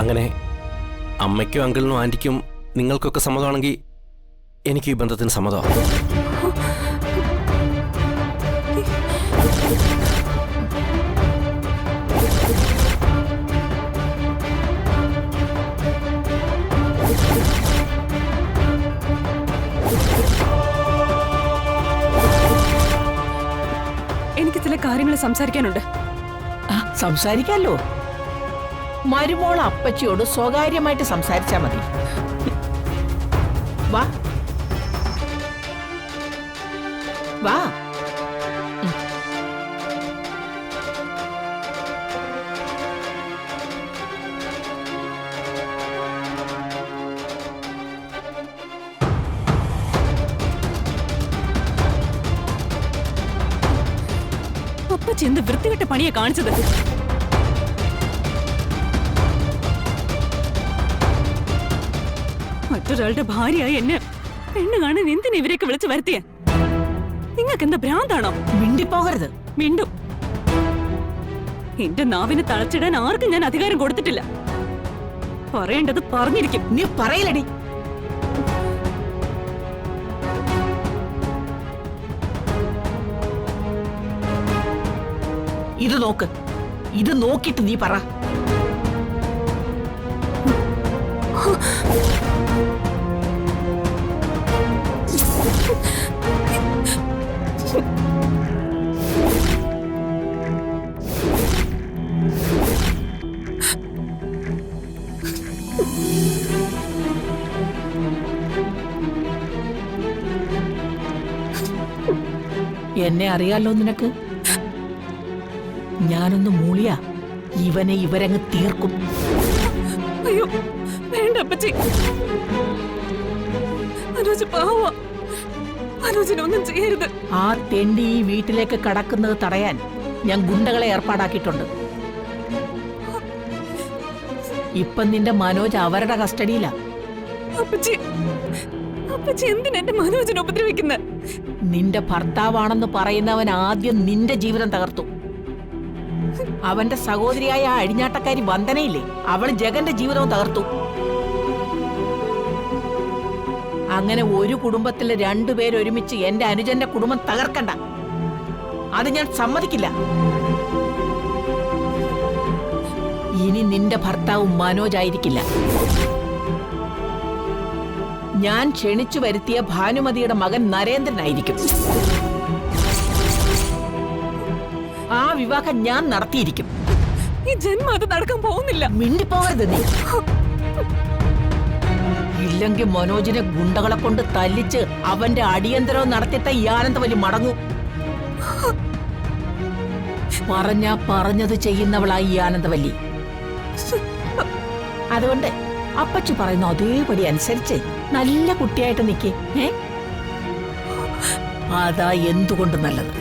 അങ്ങനെ അമ്മയ്ക്കും അങ്കിളിനും ആൻറ്റിക്കും നിങ്ങൾക്കൊക്കെ സമ്മതമാണെങ്കിൽ എനിക്ക് ഈ ബന്ധത്തിന് സമ്മതമാണ്. എനിക്ക് ചില കാര്യങ്ങൾ സംസാരിക്കാനുണ്ട്. സംസാരിക്കാലോ. മരുമോൾ അപ്പച്ചിയോട് സ്വകാര്യമായിട്ട് സംസാരിച്ചാ മതി. വാ വാ. അപ്പച്ചി എന്ത് വൃത്തികെട്ട പണിയെ കാണിച്ചത്? മറ്റൊരാളുടെ ഭാര്യയായി എന്നെ പെണ്ണ് കാണാൻ എന്തിനാ ഇവരെയൊക്കെ വിളിച്ചു വരുത്തിയ? നിങ്ങൾക്ക് എന്താ ഭ്രാന്താണോ? മിണ്ടിപ്പോകരുത്. മിണ്ടും. എന്റെ നാവിനെ തളച്ചിടാൻ ആർക്കും ഞാൻ അധികാരം കൊടുത്തിട്ടില്ല. പറയേണ്ടത് പറഞ്ഞിരിക്കും. നീ പറയില്ലടി. ഇത് നോക്ക്. ഇത് നോക്കിട്ട് നീ പറ. എന്നെ അറിയാലോ നിനക്ക്. ഞാനൊന്ന് മൂളിയ ഇവനെ ഇവരങ്ങ് തീർക്കും. അയ്യോ വേണ്ട അപ്പച്ചി. മനോജ് പാവാ. മനോജിനൊന്നും ചെയ്യരുത്. ആ തെണ്ടി ഈ വീട്ടിലേക്ക് കടക്കുന്നത് തടയാൻ ഞാൻ ഗുണ്ടകളെ ഏർപ്പാടാക്കിയിട്ടുണ്ട്. ഇപ്പൊ നിന്റെ മനോജ് അവരുടെ കസ്റ്റഡിയിലാ. അപ്പച്ചി, അപ്പച്ചി എന്തിനാ എന്റെ മനോജിനെ ഉപദ്രവിക്കുന്നത്? നിന്റെ ഭർത്താവാണെന്ന് പറയുന്നവൻ ആദ്യം നിന്റെ ജീവിതം തകർത്തു. അവന്റെ സഹോദരിയായ ആ അഴിഞ്ഞാട്ടക്കാരി വന്ദനയില്ലേ, അവൾ ജഗന്റെ ജീവിതവും തകർത്തു. അങ്ങനെ ഒരു കുടുംബത്തിലെ രണ്ടുപേരൊരുമിച്ച് എന്റെ അനുജന്റെ കുടുംബം തകർക്കണ്ട. അത് ഞാൻ സമ്മതിക്കില്ല. ഇനി നിന്റെ ഭർത്താവ് മനോജ് ആയിരിക്കില്ല. ഞാൻ ക്ഷണിച്ചു വരുത്തിയ ഭാനുമതിയുടെ മകൻ നരേന്ദ്രനായിരിക്കും. ആ വിവാഹം ഞാൻ നടത്തിയിരിക്കും. ഈ ജന്മം അത് നടക്കാൻ പോകുന്നില്ല. മിണ്ടിപ്പോകരുത് നീ. ഇല്ലെങ്കിൽ മനോജിനെ ഗുണ്ടകളെ കൊണ്ട് തല്ലിച്ച് അവന്റെ അടിയന്തരവും നടത്തിയിട്ട് ഈ ആനന്ദവല്ലി മടങ്ങൂ. പറഞ്ഞത് ചെയ്യുന്നവളായി ഈ ആനന്ദവല്ലി. അതുകൊണ്ട് അപ്പച്ചു പറയുന്ന അതേപടി അനുസരിച്ച് നല്ല കുട്ടിയായിട്ട് നിൽക്കേ. അതാ എന്തുകൊണ്ട് നല്ലത്.